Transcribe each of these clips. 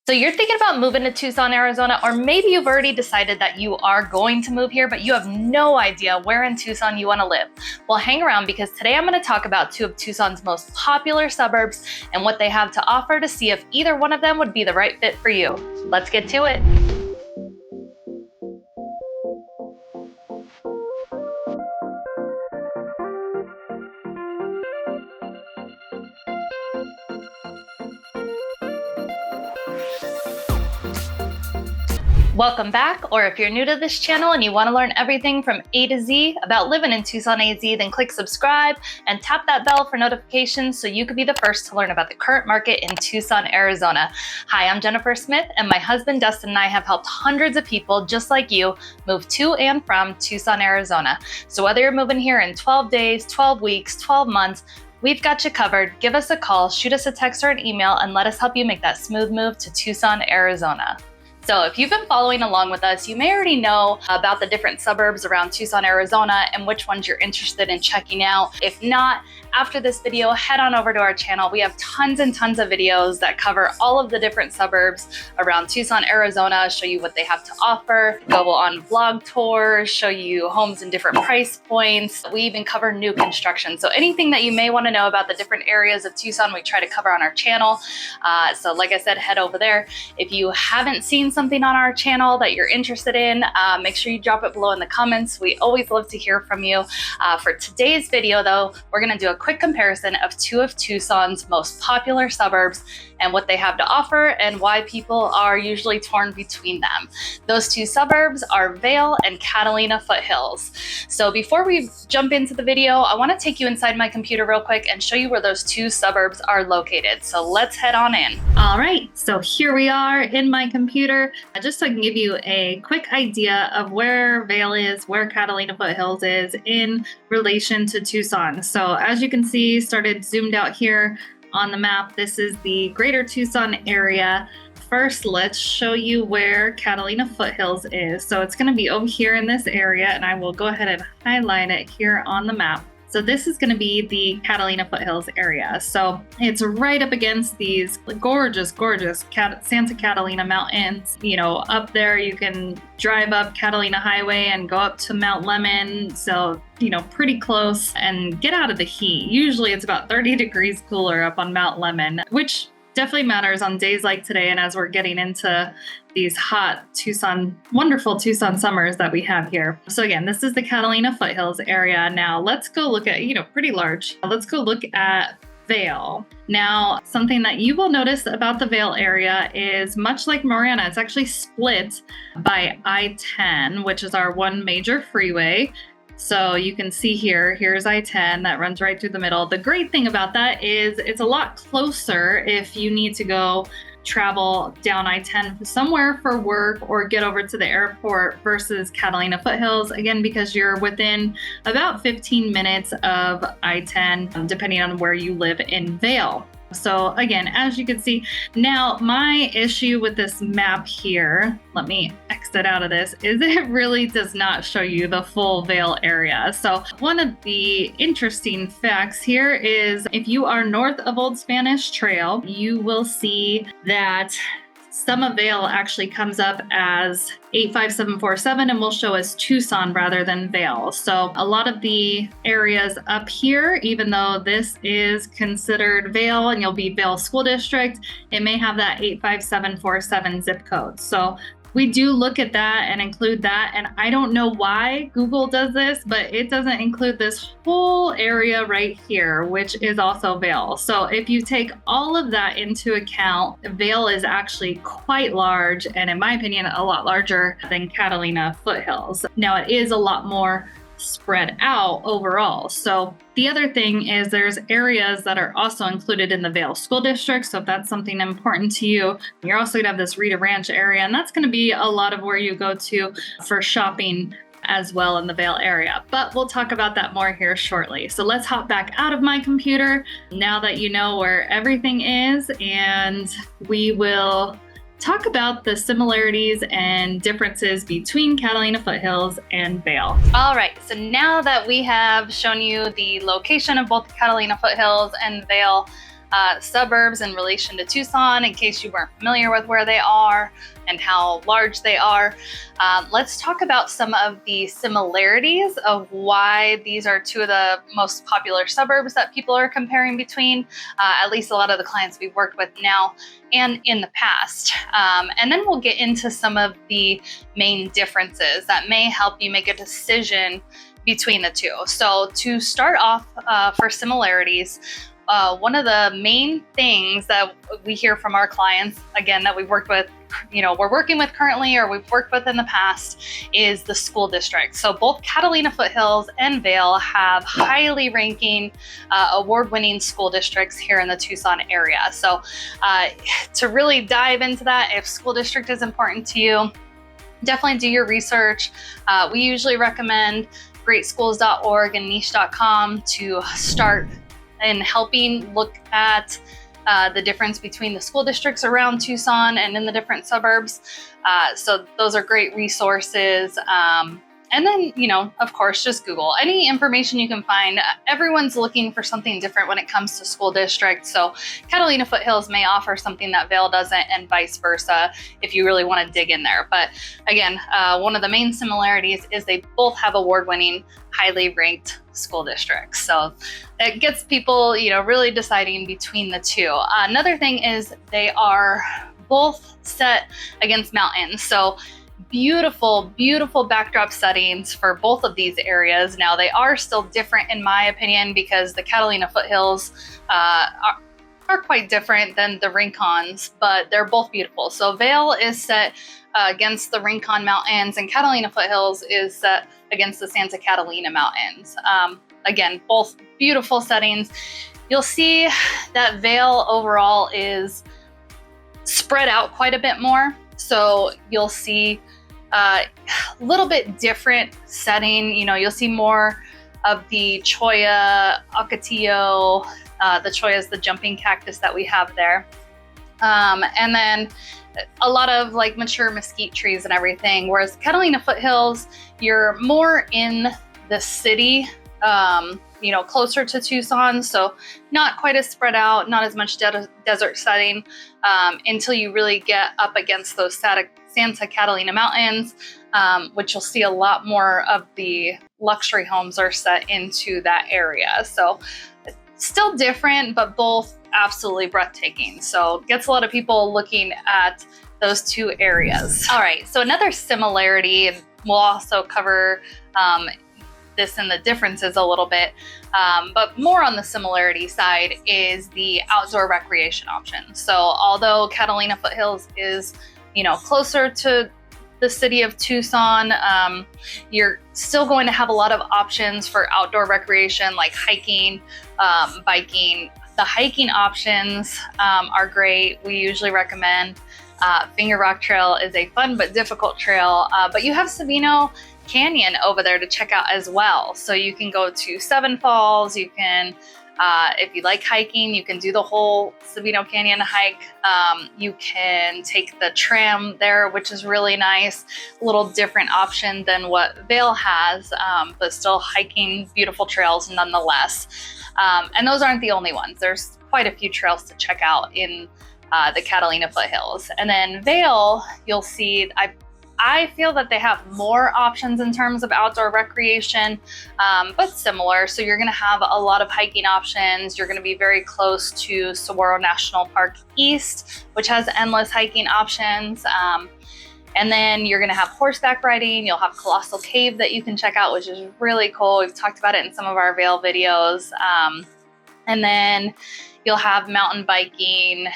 So you're thinking about moving to Tucson, Arizona, or maybe you've already decided that you are going to move here, but you have no idea where in Tucson you want to live. Well, hang around because today I'm going to talk about two of Tucson's most popular suburbs and what they have to offer to see if either one of them would be the right fit for you. Let's get to it. Welcome back, or if you're new to this channel and you want to learn everything from A to Z about living in Tucson AZ, then click subscribe and tap that bell for notifications so you can be the first to learn about the current market in Tucson, Arizona. Hi, I'm Jennifer Smith, and my husband Dustin and I have helped hundreds of people just like you move to and from Tucson, Arizona. So whether you're moving here in 12 days, 12 weeks, 12 months, we've got you covered. Give us a call, shoot us a text or an email, and let us help you make that smooth move to Tucson, Arizona. So if you've been following along with us, you may already know about the different suburbs around Tucson, Arizona, and which ones you're interested in checking out. If not, after this video, head on over to our channel. We have tons and tons of videos that cover all of the different suburbs around Tucson, Arizona, show you what they have to offer, go on vlog tours, show you homes in different price points. We even cover new construction. So anything that you may want to know about the different areas of Tucson, we try to cover on our channel. So like I said, head over there. If you haven't seen something on our channel that you're interested in, make sure you drop it below in the comments. We always love to hear from you. For today's video though, we're going to do a quick comparison of two of Tucson's most popular suburbs and what they have to offer and why people are usually torn between them. Those two suburbs are Vail and Catalina Foothills. So before we jump into the video, I want to take you inside my computer real quick and show you where those two suburbs are located. So let's head on in. All right, so here we are in my computer. Just so I can give you a quick idea of where Vail is, where Catalina Foothills is in relation to Tucson. So as you can see, started zoomed out here on the map, this is the greater Tucson area. First, let's show you where Catalina Foothills is. So it's going to be over here in this area, and I will go ahead and highlight it here on the map. So this is going to be the Catalina Foothills area. So it's right up against these gorgeous Santa Catalina Mountains. You know, up there you can drive up Catalina Highway and go up to Mount Lemmon. So, you know, pretty close, and get out of the heat. Usually it's about 30 degrees cooler up on Mount Lemmon, which definitely matters on days like today and as we're getting into these hot wonderful Tucson summers that we have here. So again, this is the Catalina Foothills area. Now let's go look at, pretty large. Let's go look at Vail. Now, something that you will notice about the Vail area is much like Marana, it's actually split by I-10, which is our one major freeway. So you can see here's I-10 that runs right through the middle. The great thing about that is it's a lot closer if you need to go travel down I-10 somewhere for work or get over to the airport versus Catalina Foothills, again, because you're within about 15 minutes of I-10, depending on where you live in Vail. So again, as you can see, now my issue with this map here, let me exit out of this, is it really does not show you the full Vail area. So one of the interesting facts here is if you are north of Old Spanish Trail, you will see that some of Vail actually comes up as 85747 and will show as Tucson rather than Vail. So a lot of the areas up here, even though this is considered Vail and you'll be Vail School District, it may have that 85747 zip code. So we do look at that and include that. And I don't know why Google does this, but it doesn't include this whole area right here, which is also Vail. So if you take all of that into account, Vail is actually quite large, and in my opinion, a lot larger than Catalina Foothills. Now it is a lot more spread out overall. So the other thing is there's areas that are also included in the Vail School District. So if that's something important to you, you're also gonna have this Rita Ranch area, and that's gonna be a lot of where you go to for shopping as well in the Vail area. But we'll talk about that more here shortly. So let's hop back out of my computer now that you know where everything is, and we will talk about the similarities and differences between Catalina Foothills and Vail. All right, so now that we have shown you the location of both Catalina Foothills and Vail, suburbs in relation to Tucson, in case you weren't familiar with where they are and how large they are. Let's talk about some of the similarities of why these are two of the most popular suburbs that people are comparing between, at least a lot of the clients we've worked with now and in the past. And then we'll get into some of the main differences that may help you make a decision between the two. So to start off, for similarities, one of the main things that we hear from our clients, again, that we've worked with, we're working with currently or we've worked with in the past, is the school district. So both Catalina Foothills and Vail have highly ranking, award-winning school districts here in the Tucson area. So to really dive into that, if school district is important to you, definitely do your research. We usually recommend greatschools.org and niche.com to start in helping look at the difference between the school districts around Tucson and in the different suburbs. So those are great resources. And then, of course, just Google any information you can find. Everyone's looking for something different when it comes to school districts. So Catalina Foothills may offer something that Vail doesn't, and vice versa, if you really want to dig in there. But again, one of the main similarities is they both have award-winning, highly ranked school districts. So it gets people, really deciding between the two. Another thing is they are both set against mountains. So beautiful, beautiful backdrop settings for both of these areas. Now, they are still different in my opinion, because the Catalina Foothills are quite different than the Rincons, but they're both beautiful. So Vail is set against the Rincon Mountains, and Catalina Foothills is set against the Santa Catalina Mountains. Again, both beautiful settings. You'll see that Vail overall is spread out quite a bit more. So you'll see a little bit different setting. You'll see more of the cholla, ocotillo. The cholla is the jumping cactus that we have there. And then a lot of mature mesquite trees and everything. Whereas Catalina Foothills, you're more in the city, closer to Tucson. So not quite as spread out, not as much desert setting, until you really get up against those Santa Catalina Mountains, which you'll see a lot more of the luxury homes are set into that area. So still different, but both absolutely breathtaking. So gets a lot of people looking at those two areas. All right, so another similarity, and we'll also cover this and the differences a little bit, but more on the similarity side, is the outdoor recreation options. So although Catalina Foothills is, closer to the city of Tucson, you're still going to have a lot of options for outdoor recreation, like hiking, biking. The hiking options are great. We usually recommend Finger Rock Trail is a fun but difficult trail, but you have Sabino Canyon over there to check out as well. So you can go to Seven Falls. You can, if you like hiking, you can do the whole Sabino Canyon hike. You can take the tram there, which is really nice. A little different option than what Vail has, but still hiking beautiful trails nonetheless. And those aren't the only ones. There's quite a few trails to check out in the Catalina Foothills. And then Vail, you'll see, I feel that they have more options in terms of outdoor recreation, but similar. So you're going to have a lot of hiking options. You're going to be very close to Saguaro National Park East, which has endless hiking options. And then you're going to have horseback riding. You'll have Colossal Cave that you can check out, which is really cool. We've talked about it in some of our Vail videos. And then you'll have mountain biking.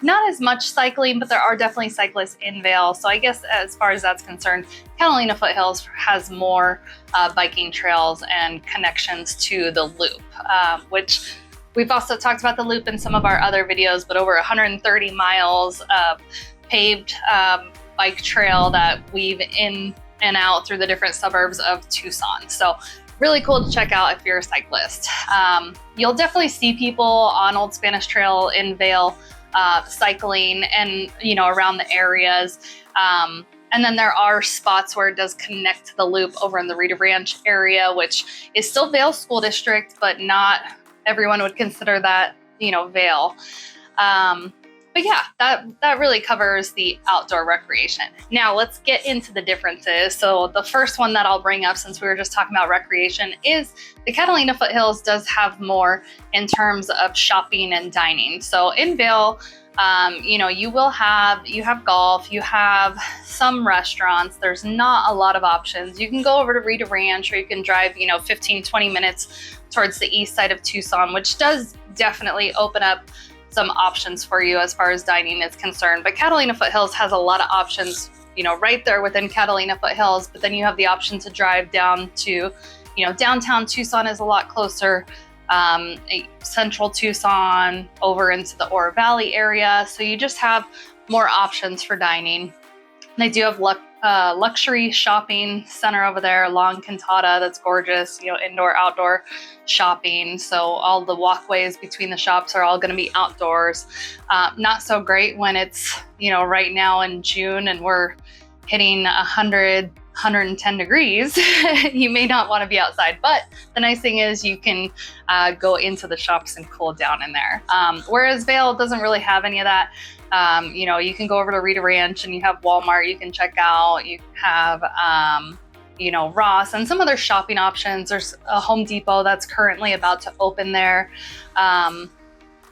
Not as much cycling, but there are definitely cyclists in Vail. So I guess as far as that's concerned, Catalina Foothills has more biking trails and connections to the loop, which we've also talked about the loop in some of our other videos, but over 130 miles of paved bike trail that weave in and out through the different suburbs of Tucson. So really cool to check out if you're a cyclist. You'll definitely see people on Old Spanish Trail in Vail cycling and, around the areas. And then there are spots where it does connect to the loop over in the Rita Ranch area, which is still Vail School District, but not everyone would consider that, Vail. But yeah, that really covers the outdoor recreation. Now let's get into the differences. So the first one that I'll bring up, since we were just talking about recreation, is the Catalina Foothills does have more in terms of shopping and dining. So in Vail, you have golf, you have some restaurants. There's not a lot of options. You can go over to Rita Ranch, or you can drive, 15, 20 minutes towards the east side of Tucson, which does definitely open up some options for you as far as dining is concerned. But Catalina Foothills has a lot of options, right there within Catalina Foothills. But then you have the option to drive down to, downtown Tucson is a lot closer. Central Tucson, over into the Oro Valley area. So you just have more options for dining. They do have luxury shopping center over there along Cantata. That's gorgeous, indoor, outdoor shopping. So all the walkways between the shops are all going to be outdoors. Not so great when it's, right now in June and we're hitting 110 degrees. You may not want to be outside, but the nice thing is you can go into the shops and cool down in there. Whereas Vail doesn't really have any of that. You can go over to Rita Ranch and you have Walmart you can check out. You have, Ross and some other shopping options. There's a Home Depot that's currently about to open there.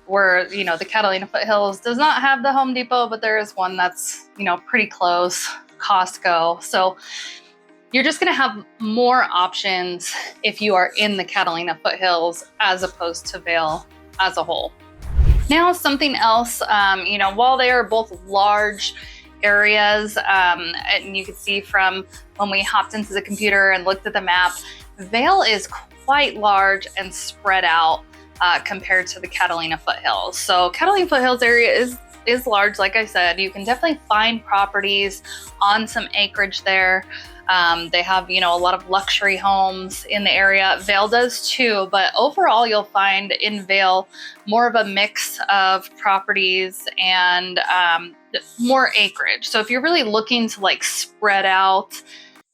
Where, the Catalina Foothills does not have the Home Depot, but there is one that's, pretty close, Costco. So you're just going to have more options if you are in the Catalina Foothills as opposed to Vail as a whole. Now, something else, while they are both large areas, and you can see from when we hopped into the computer and looked at the map, Vail is quite large and spread out compared to the Catalina Foothills. So Catalina Foothills area is large, like I said. You can definitely find properties on some acreage there. They have, a lot of luxury homes in the area. Vail does too, but overall you'll find in Vail more of a mix of properties and more acreage. So if you're really looking to spread out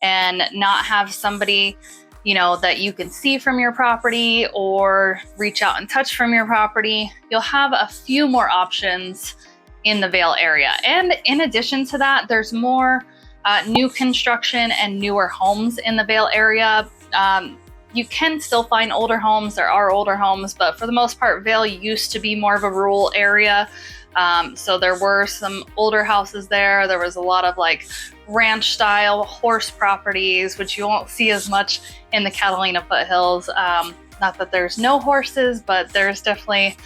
and not have somebody, that you can see from your property or reach out and touch from your property, you'll have a few more options in the Vail area. And in addition to that, there's more new construction and newer homes in the Vail area. You can still find older homes. There are older homes, but for the most part, Vail used to be more of a rural area. So there were some older houses there. There was a lot of ranch style horse properties, which you won't see as much in the Catalina Foothills. Not that there's no horses, but there's definitely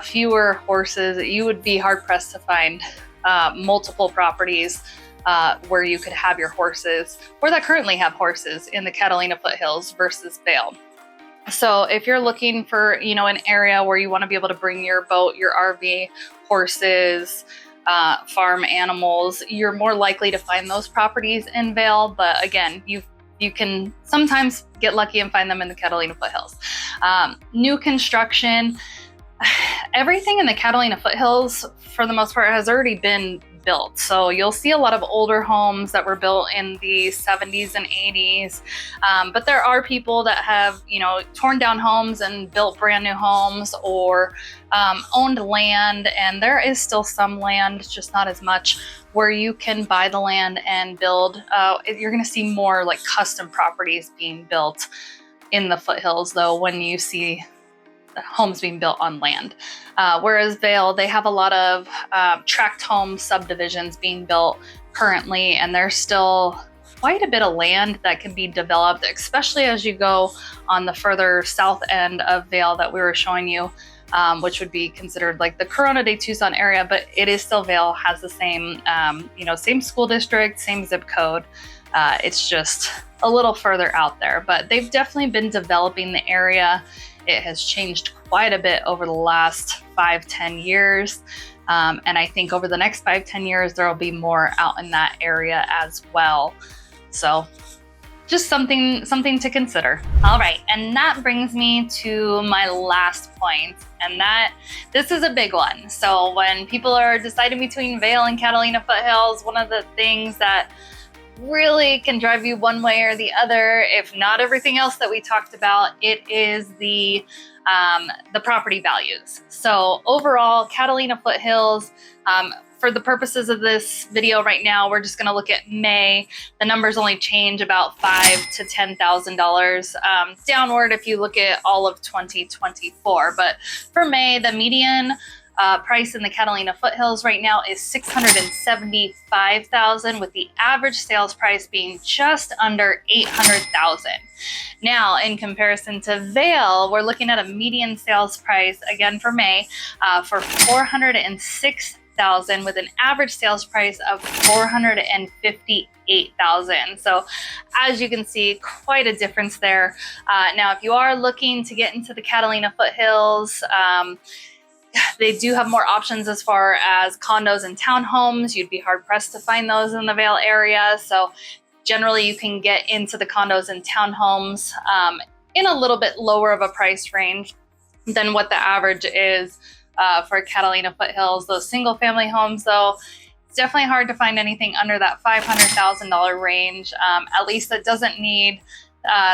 fewer horses. You would be hard pressed to find multiple properties where you could have your horses, or that currently have horses in the Catalina Foothills versus Vail. So if you're looking for, an area where you want to be able to bring your boat, your RV, horses, farm animals, you're more likely to find those properties in Vail. But again, you can sometimes get lucky and find them in the Catalina Foothills. New construction, everything in the Catalina Foothills, for the most part, has already been built. So you'll see a lot of older homes that were built in the 70s and 80s. But there are people that have, torn down homes and built brand new homes, or owned land. And there is still some land, just not as much, where you can buy the land and build. You're going to see more custom properties being built in the foothills, though, when you see homes being built on land. Whereas Vail, they have a lot of tract home subdivisions being built currently, and there's still quite a bit of land that can be developed, especially as you go on the further south end of Vail that we were showing you, which would be considered the Corona de Tucson area, but it is still Vail, has the same, same school district, same zip code. It's just a little further out there, but they've definitely been developing the area. It has changed quite a bit over the last 5-10 years. And I think over the next 5-10 years, there will be more out in that area as well. So just something to consider. All right, and that brings me to my last point, and this is a big one. So when people are deciding between Vail and Catalina Foothills, one of the things that really can drive you one way or the other, if not everything else that we talked about, it is the the property values. So overall, Catalina Foothills, for the purposes of this video right now, we're just going to look at May. The numbers only change about $5,000 to $10,000 downward if you look at all of 2024. But for May, the median price in the Catalina Foothills right now is $675,000, with the average sales price being just under $800,000. Now, in comparison to Vail, we're looking at a median sales price again for May for $406,000, with an average sales price of $458,000. So as you can see, quite a difference there. Now, if you are looking to get into the Catalina Foothills, they do have more options as far as condos and townhomes. You'd be hard pressed to find those in the Vail area. So generally you can get into the condos and townhomes in a little bit lower of a price range than what the average is for Catalina Foothills. Those single family homes though, it's definitely hard to find anything under that $500,000 range, at least that doesn't need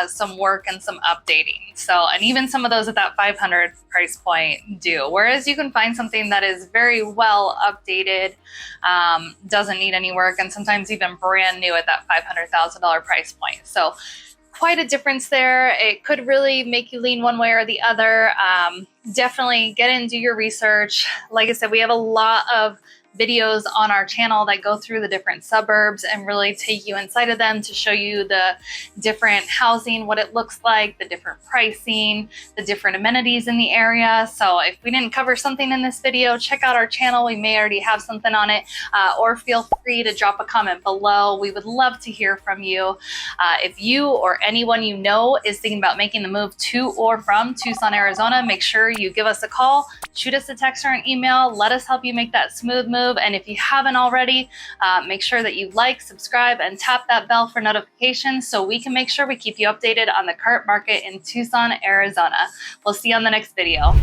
some work and some updating. So, and even some of those at that 500 price point do, whereas you can find something that is very well updated, doesn't need any work, and sometimes even brand new at that $500,000 price point. So quite a difference there. It could really make you lean one way or the other. Definitely get in, do your research. Like I said, we have a lot of videos on our channel that go through the different suburbs and really take you inside of them to show you the different housing, what it looks like, the different pricing, the different amenities in the area. So if we didn't cover something in this video, check out our channel. We may already have something on it, or feel free to drop a comment below. We would love to hear from you. If you or anyone you know is thinking about making the move to or from Tucson, Arizona, make sure you give us a call, shoot us a text or an email. Let us help you make that smooth move. And if you haven't already, make sure that you like, subscribe, and tap that bell for notifications so we can make sure we keep you updated on the current market in Tucson, Arizona. We'll see you on the next video.